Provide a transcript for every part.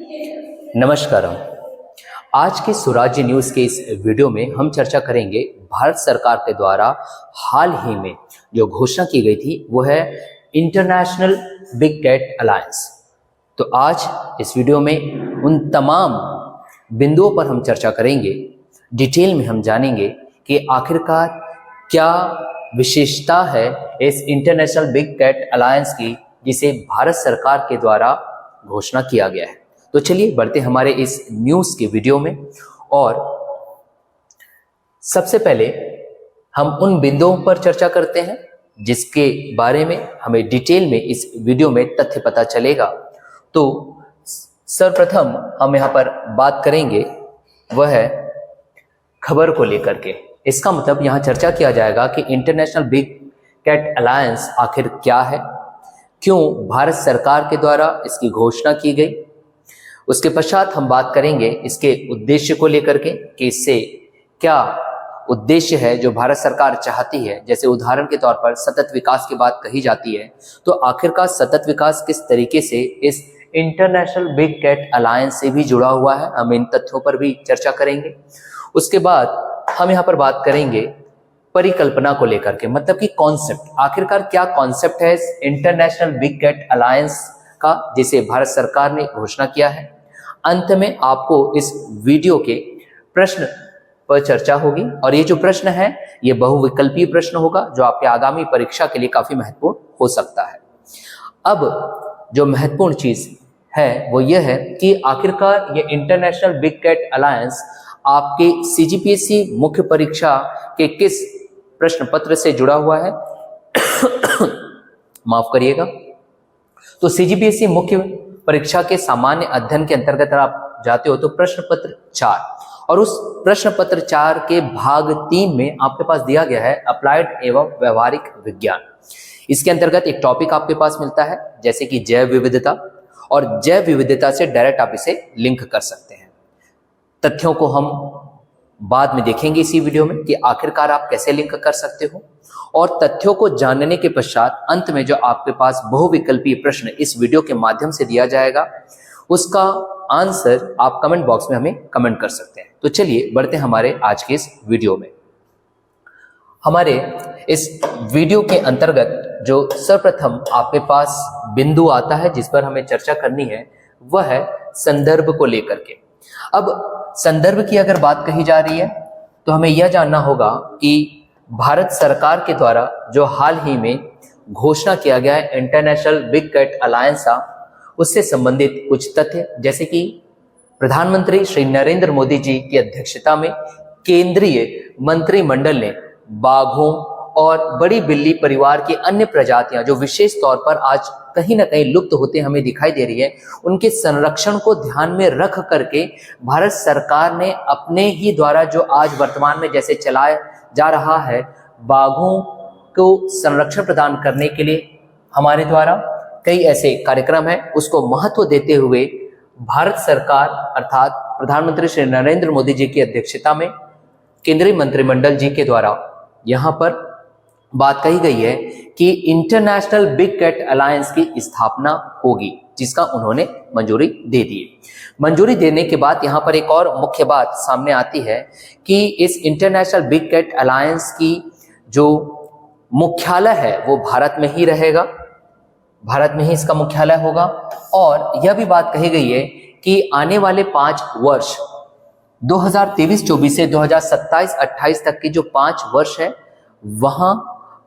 नमस्कार। आज के स्वराज्य न्यूज़ के इस वीडियो में हम चर्चा करेंगे भारत सरकार के द्वारा हाल ही में जो घोषणा की गई थी वो है इंटरनेशनल बिग कैट अलायंस। तो आज इस वीडियो में उन तमाम बिंदुओं पर हम चर्चा करेंगे, डिटेल में हम जानेंगे कि आखिरकार क्या विशेषता है इस इंटरनेशनल बिग कैट अलायंस की जिसे भारत सरकार के द्वारा घोषणा किया गया है। तो चलिए बढ़ते हमारे इस न्यूज़ के वीडियो में और सबसे पहले हम उन बिंदुओं पर चर्चा करते हैं जिसके बारे में हमें डिटेल में इस वीडियो में तथ्य पता चलेगा। तो सर्वप्रथम हम यहाँ पर बात करेंगे वह है खबर को लेकर के। इसका मतलब यहाँ चर्चा किया जाएगा कि इंटरनेशनल बिग कैट अलायंस आखिर क्या है, क्यों भारत सरकार के द्वारा इसकी घोषणा की गई। उसके पश्चात हम बात करेंगे इसके उद्देश्य को लेकर के कि इससे क्या उद्देश्य है जो भारत सरकार चाहती है। जैसे उदाहरण के तौर पर सतत विकास की बात कही जाती है, तो आखिरकार सतत विकास किस तरीके से इस इंटरनेशनल बिग कैट अलायंस से भी जुड़ा हुआ है, हम इन तथ्यों पर भी चर्चा करेंगे। उसके बाद हम यहाँ पर बात करेंगे परिकल्पना को लेकर के, मतलब कि कॉन्सेप्ट, आखिरकार क्या कॉन्सेप्ट है इस इंटरनेशनल बिग कैट अलायंस का जिसे भारत सरकार ने घोषणा किया है। अंत में आपको इस वीडियो के प्रश्न पर चर्चा होगी और ये जो प्रश्न है ये बहुविकल्पीय प्रश्न होगा जो आपके आगामी परीक्षा के लिए काफी महत्वपूर्ण हो सकता है। अब जो महत्वपूर्ण चीज है वो यह है कि आखिरकार ये इंटरनेशनल बिग कैट अलायंस आपके सीजीपीएससी मुख्य परीक्षा के किस प्रश्न पत्र से जुड़ा हुआ है माफ करिएगा। तो सीजीपीएससी मुख्य परीक्षा के सामान्य अध्ययन के अंतर्गत आप जाते हो तो प्रश्न पत्र 4 और उस प्रश्न पत्र 4 के भाग 3 में आपके पास दिया गया है अप्लाइड एवं व्यवहारिक विज्ञान। इसके अंतर्गत एक टॉपिक आपके पास मिलता है जैसे कि जैव विविधता, और जैव विविधता से डायरेक्ट आप इसे लिंक कर सकते हैं। तथ्यों को हम बाद में देखेंगे इसी वीडियो में कि आखिरकार आप कैसे लिंक कर सकते हो, और तथ्यों को जानने के पश्चात अंत में जो आपके पास बहुविकल्पीय प्रश्न इस वीडियो के माध्यम से दिया जाएगा उसका आंसर आप कमेंट बॉक्स में हमें कमेंट कर सकते हैं। तो चलिए बढ़ते हमारे आज के इस वीडियो में। हमारे इस वीडियो के अंतर्गत जो सर्वप्रथम आपके पास बिंदु आता है जिस पर हमें चर्चा करनी है वह है संदर्भ को लेकर के। अब संदर्भ की अगर बात कही जा रही है तो हमें यह जानना होगा कि भारत सरकार के द्वारा जो हाल ही में घोषणा किया गया है इंटरनेशनल बिग कैट अलायंस का, उससे संबंधित कुछ तथ्य, जैसे कि प्रधानमंत्री श्री नरेंद्र मोदी जी की अध्यक्षता में केंद्रीय मंत्रिमंडल ने बाघों और बड़ी बिल्ली परिवार की अन्य प्रजातियां जो विशेष तौर पर आज कहीं ना कहीं लुप्त होते हमें दिखाई दे रही है, उनके संरक्षण को ध्यान में रख करके भारत सरकार ने अपने ही द्वारा जो आज वर्तमान में जैसे चलाया जा रहा है बाघों को संरक्षण प्रदान करने के लिए हमारे द्वारा कई ऐसे कार्यक्रम हैं, उसको महत्व देते हुए भारत सरकार अर्थात प्रधानमंत्री श्री नरेंद्र मोदी जी की अध्यक्षता में केंद्रीय मंत्रिमंडल जी के द्वारा यहाँ पर बात कही गई है कि इंटरनेशनल बिग कैट अलायंस की स्थापना होगी, जिसका उन्होंने मंजूरी दे दी। मंजूरी देने के बाद यहाँ पर एक और मुख्य बात सामने आती है कि इस इंटरनेशनल बिग कैट अलायंस की जो मुख्यालय है वो भारत में ही रहेगा, भारत में ही इसका मुख्यालय होगा। और यह भी बात कही गई है कि आने वाले 5 वर्ष 2023-24 से 2027-28 तक के जो 5 वर्ष है वहां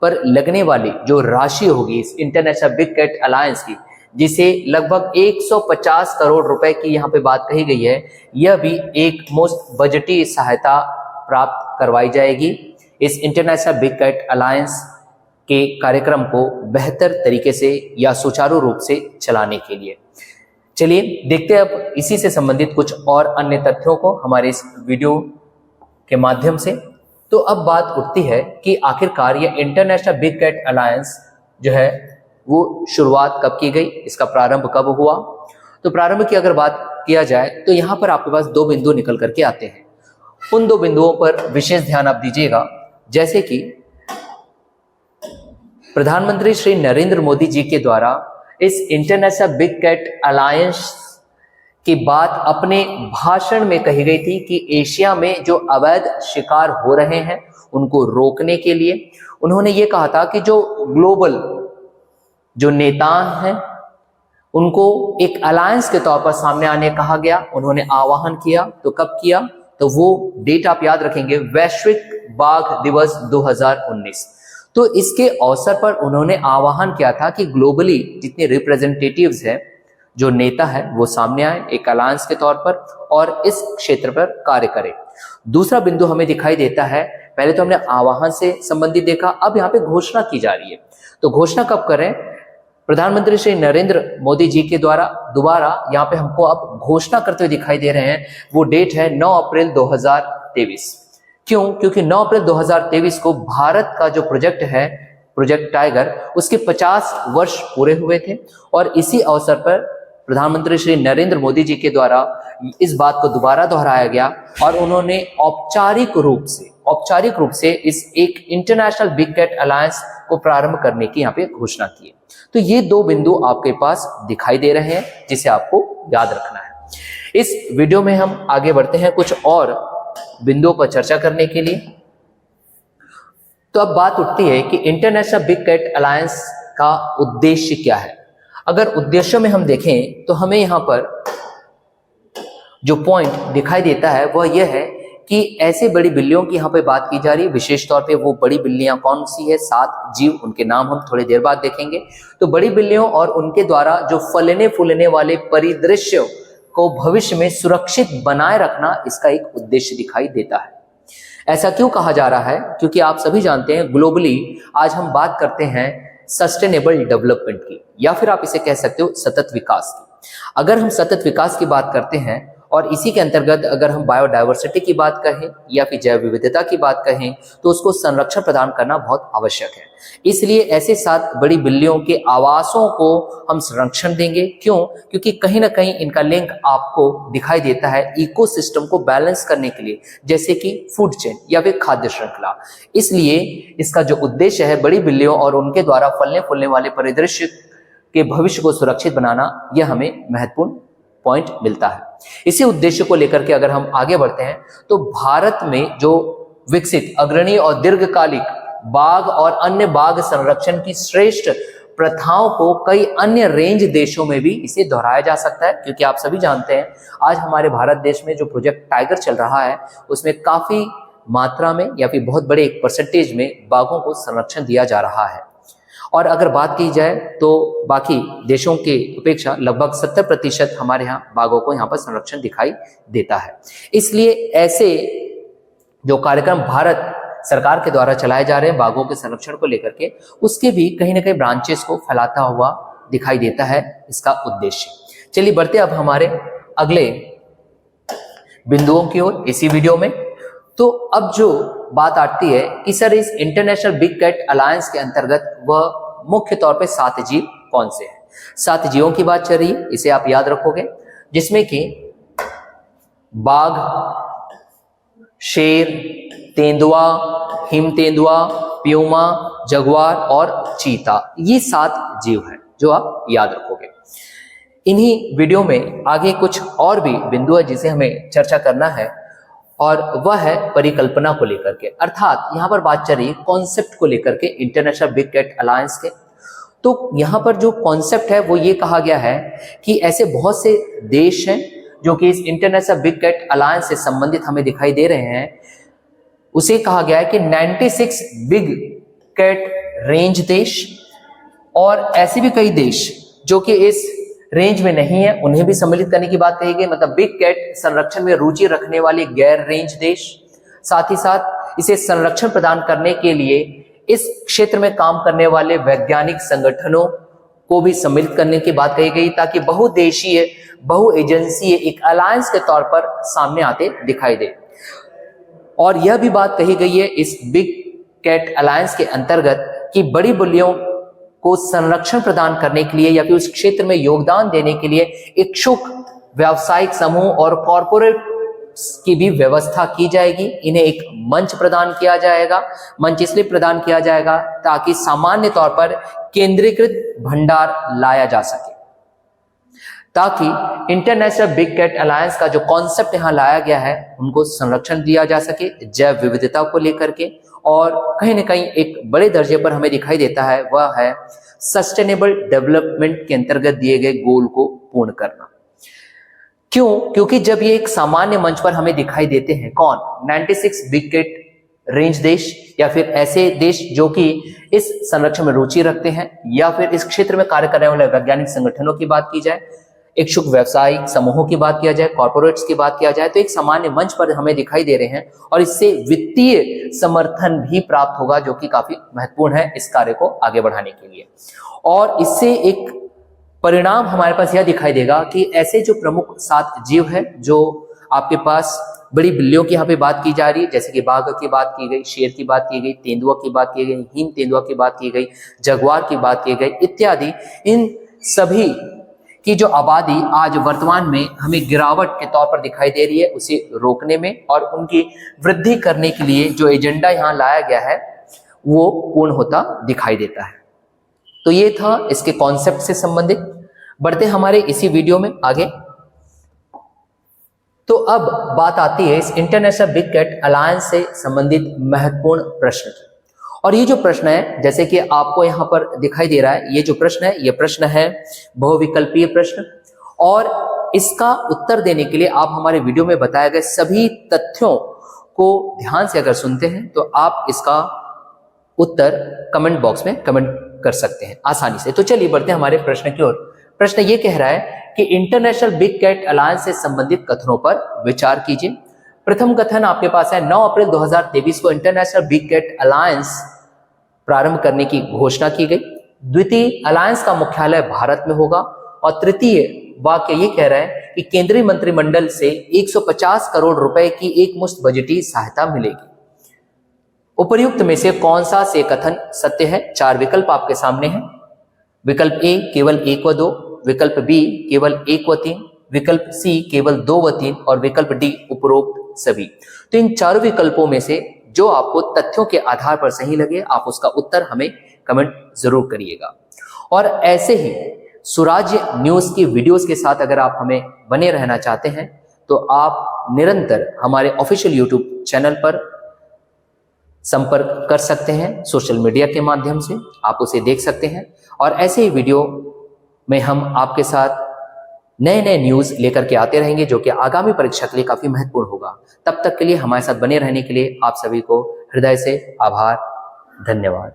पर लगने वाली जो राशि होगी इस इंटरनेशनल बिग कैट अलायंस की, जिसे लगभग 150 करोड़ रुपए की यहाँ पे बात कही गई है, यह भी एक मुफ्त बजटीय सहायता प्राप्त करवाई जाएगी इस इंटरनेशनल बिग कैट अलायंस के कार्यक्रम को बेहतर तरीके से या सुचारू रूप से चलाने के लिए। चलिए देखते हैं अब इसी से संबंधित कुछ और अन्य तथ्यों को हमारे इस वीडियो के माध्यम से। तो अब बात उठती है कि आखिरकार ये इंटरनेशनल बिग कैट अलायंस जो है वो शुरुआत कब की गई, इसका प्रारंभ कब हुआ। तो प्रारंभ की अगर बात किया जाए तो यहाँ पर आपके पास 2 बिंदु निकल करके आते हैं। उन 2 बिंदुओं पर विशेष ध्यान आप दीजिएगा, जैसे कि प्रधानमंत्री श्री नरेंद्र मोदी जी के द्वारा इस इंटरनेशनल बिग कैट अलायंस की बात अपने भाषण में कही गई थी कि एशिया में जो अवैध शिकार हो रहे हैं उनको रोकने के लिए उन्होंने ये कहा था कि जो ग्लोबल जो नेता हैं उनको एक अलायंस के तौर पर सामने आने कहा गया। उन्होंने आह्वान किया, तो कब किया, तो वो डेट आप याद रखेंगे, वैश्विक बाघ दिवस 2019। तो इसके अवसर पर उन्होंने आह्वान किया था कि ग्लोबली जितने रिप्रेजेंटेटिव्स हैं, जो नेता है, वो सामने आए एक अलायंस के तौर पर और इस क्षेत्र पर कार्य करें। दूसरा बिंदु हमें दिखाई देता है, पहले तो हमने आह्वान से संबंधित देखा, अब यहाँ पे घोषणा की जा रही है। तो घोषणा कब करें? प्रधानमंत्री श्री नरेंद्र मोदी जी के द्वारा दोबारा यहाँ पे हमको अब घोषणा करते हुए दिखाई दे रहे हैं। वो डेट है 9 अप्रैल 2023। क्यों? क्योंकि 9 अप्रैल 2023 को भारत का जो प्रोजेक्ट है, प्रोजेक्ट टाइगर, उसके 50 वर्ष पूरे हुए थे और इसी अवसर पर प्रधानमंत्री श्री नरेंद्र मोदी जी के द्वारा इस बात को दोबारा दोहराया गया और उन्होंने औपचारिक रूप से इस एक इंटरनेशनल बिग कैट अलायंस को प्रारंभ करने की यहाँ पे घोषणा की है। तो ये दो बिंदु आपके पास दिखाई दे रहे हैं जिसे आपको याद रखना है। इस वीडियो में हम आगे बढ़ते हैं कुछ और बिंदुओं पर चर्चा करने के लिए। तो अब बात उठती है कि इंटरनेशनल बिग कैट अलायंस का उद्देश्य क्या है। अगर उद्देश्यों में हम देखें तो हमें यहाँ पर जो पॉइंट दिखाई देता है वह यह है कि ऐसे बड़ी बिल्लियों की यहाँ पे बात की जा रही है। विशेष तौर पे वो बड़ी बिल्लियां कौन सी है? 7 जीव, उनके नाम हम थोड़ी देर बाद देखेंगे। तो बड़ी बिल्लियों और उनके द्वारा जो फलने फूलने वाले परिदृश्य को भविष्य में सुरक्षित बनाए रखना, इसका एक उद्देश्य दिखाई देता है। ऐसा क्यों कहा जा रहा है? क्योंकि आप सभी जानते हैं ग्लोबली आज हम बात करते हैं सस्टेनेबल डेवलपमेंट की, या फिर आप इसे कह सकते हो सतत विकास की। अगर हम सतत विकास की बात करते हैं और इसी के अंतर्गत अगर हम बायोडायवर्सिटी की बात कहें या फिर जैव विविधता की बात कहें तो उसको संरक्षण प्रदान करना बहुत आवश्यक है। इसलिए ऐसे 7 बड़ी बिल्लियों के आवासों को हम संरक्षण देंगे। क्यों? क्योंकि कहीं ना कहीं इनका लिंक आपको दिखाई देता है इकोसिस्टम को बैलेंस करने के लिए, जैसे कि फूड चेन या फिर खाद्य श्रृंखला। इसलिए इसका जो उद्देश्य है बड़ी बिल्लियों और उनके द्वारा फलने फूलने वाले परिदृश्य के भविष्य को सुरक्षित बनाना, यह हमें महत्वपूर्ण पॉइंट मिलता है। इसी उद्देश्य को लेकर के अगर हम आगे बढ़ते हैं तो भारत में जो विकसित अग्रणी और दीर्घकालिक बाघ और अन्य बाघ संरक्षण की श्रेष्ठ प्रथाओं को कई अन्य रेंज देशों में भी इसे दोहराया जा सकता है। क्योंकि आप सभी जानते हैं आज हमारे भारत देश में जो प्रोजेक्ट टाइगर चल रहा है उसमें काफी मात्रा में या फिर बहुत बड़े एक परसेंटेज में बाघों को संरक्षण दिया जा रहा है। और अगर बात की जाए तो बाकी देशों के अपेक्षा लगभग 70% हमारे यहाँ बाघों को यहाँ पर संरक्षण दिखाई देता है। इसलिए ऐसे जो कार्यक्रम भारत सरकार के द्वारा चलाए जा रहे हैं बाघों के संरक्षण को लेकर के, उसके भी कहीं ना कहीं ब्रांचेस को फैलाता हुआ दिखाई देता है इसका उद्देश्य। चलिए बढ़ते अब हमारे अगले बिंदुओं की ओर इसी वीडियो में। तो अब जो बात आती है कि सर इस इंटरनेशनल बिग कैट अलायंस के अंतर्गत वह मुख्य तौर पे 7 जीव कौन से हैं। 7 जीवों की बात चल रही है, इसे आप याद रखोगे, जिसमें कि बाघ, शेर, तेंदुआ, हिम तेंदुआ, प्यूमा, जगुआर और चीता। ये 7 जीव हैं जो आप याद रखोगे। इन्हीं वीडियो में आगे कुछ और भी बिंदु है जिसे हमें चर्चा करना है और वह है परिकल्पना को लेकर के, अर्थात यहाँ पर बात चल रही है कॉन्सेप्ट को लेकर के इंटरनेशनल बिग कैट अलायंस के। तो यहाँ पर जो कॉन्सेप्ट है वो ये कहा गया है कि ऐसे बहुत से देश हैं जो कि इस इंटरनेशनल बिग कैट अलायंस से संबंधित हमें दिखाई दे रहे हैं। उसे कहा गया है कि 96 बिग कैट रेंज देश और ऐसे भी कई देश जो कि इस रेंज में नहीं है उन्हें भी सम्मिलित करने की बात कही गई। मतलब बिग कैट संरक्षण में रुचि रखने वाले गैर रेंज देश, साथ ही साथ इसे संरक्षण प्रदान करने के लिए इस क्षेत्र में काम करने वाले वैज्ञानिक संगठनों को भी सम्मिलित करने की बात कही गई, ताकि बहुदेशीय बहु एजेंसीय एक अलायंस के तौर पर सामने आते दिखाई दे। और यह भी बात कही गई है इस बिग कैट अलायंस के अंतर्गत कि बड़ी बिल्लियों को संरक्षण प्रदान करने के लिए या फिर उस क्षेत्र में योगदान देने के लिए इच्छुक व्यावसायिक समूह और कॉरपोरेट की भी व्यवस्था की जाएगी। इन्हें एक मंच प्रदान किया जाएगा। मंच इसलिए प्रदान किया जाएगा ताकि सामान्य तौर पर केंद्रीकृत भंडार लाया जा सके, ताकि इंटरनेशनल बिग कैट अलायंस का जो कॉन्सेप्ट यहाँ लाया गया है उनको संरक्षण दिया जा सके जैव विविधता को लेकर के, और कहीं ना कहीं एक बड़े दर्जे पर हमें दिखाई देता है वह है सस्टेनेबल डेवलपमेंट के अंतर्गत दिए गए गोल को पूर्ण करना। क्यों? क्योंकि जब ये एक सामान्य मंच पर हमें दिखाई देते हैं, कौन? 96 बिग कैट रेंज देश या फिर ऐसे देश जो कि इस संरक्षण में रुचि रखते हैं या फिर इस क्षेत्र में कार्य करने वाले वैज्ञानिक संगठनों की बात की जाए, इच्छुक व्यावसायिक समूहों की बात किया जाए, कॉर्पोरेट्स की बात किया जाए, तो एक सामान्य मंच पर हमें दिखाई दे रहे हैं और इससे वित्तीय समर्थन भी प्राप्त होगा जो कि काफी महत्वपूर्ण है इस कार्य को आगे बढ़ाने के लिए। और इससे एक परिणाम हमारे पास यह दिखाई देगा कि ऐसे जो प्रमुख 7 जीव है, जो आपके पास बड़ी बिल्लियों की यहाँ पे बात की जा रही है, जैसे कि बाघ की बात की गई, शेर की बात की गई, तेंदुआ की बात की गई, हिम तेंदुआ की बात की गई, जगुआर की बात की गई इत्यादि, इन सभी की जो आबादी आज वर्तमान में हमें गिरावट के तौर पर दिखाई दे रही है, उसे रोकने में और उनकी वृद्धि करने के लिए जो एजेंडा यहाँ लाया गया है वो पूर्ण होता दिखाई देता है। तो ये था इसके कॉन्सेप्ट से संबंधित। बढ़ते हमारे इसी वीडियो में आगे। तो अब बात आती है इस इंटरनेशनल बिग कैट अलायंस से संबंधित महत्वपूर्ण प्रश्न की। और ये जो प्रश्न है, जैसे कि आपको यहाँ पर दिखाई दे रहा है, ये जो प्रश्न है, ये प्रश्न है बहुविकल्पीय प्रश्न, और इसका उत्तर देने के लिए आप हमारे वीडियो में बताए गए सभी तथ्यों को ध्यान से अगर सुनते हैं तो आप इसका उत्तर कमेंट बॉक्स में कमेंट कर सकते हैं आसानी से। तो चलिए बढ़ते हैं हमारे प्रश्न की ओर। प्रश्न ये कह रहा है कि इंटरनेशनल बिग कैट अलायंस से संबंधित कथनों पर विचार कीजिए। प्रथम कथन आपके पास है 9 अप्रैल 2023 को इंटरनेशनल बिग कैट अलायंस प्रारंभ करने की घोषणा की गई। द्वितीय, अलायंस का मुख्यालय भारत में होगा। और तृतीय वाक्य ये कह रहा है कि केंद्रीय मंत्रिमंडल से 150 करोड़ रुपए की एकमुश्त बजटीय सहायता मिलेगी। उपर्युक्त में से कौन सा से कथन सत्य है? 4 विकल्प आपके सामने हैं। विकल्प ए केवल 1 व 2, विकल्प बी केवल 1 व 3, विकल्प सी केवल 2 व 3 और विकल्प डी उपरोक्त सभी। तो इन चारों विकल्पों में से जो आपको तथ्यों के आधार पर सही लगे आप उसका उत्तर हमें कमेंट जरूर करिएगा। और ऐसे ही सुराज्य न्यूज की वीडियोस के साथ अगर आप हमें बने रहना चाहते हैं तो आप निरंतर हमारे ऑफिशियल यूट्यूब चैनल पर संपर्क कर सकते हैं, सोशल मीडिया के माध्यम से आप उसे देख सकते हैं। और ऐसे ही वीडियो में हम आपके साथ नए नए न्यूज लेकर के आते रहेंगे जो कि आगामी परीक्षा के लिए काफी महत्वपूर्ण होगा। तब तक के लिए हमारे साथ बने रहने के लिए आप सभी को हृदय से आभार, धन्यवाद।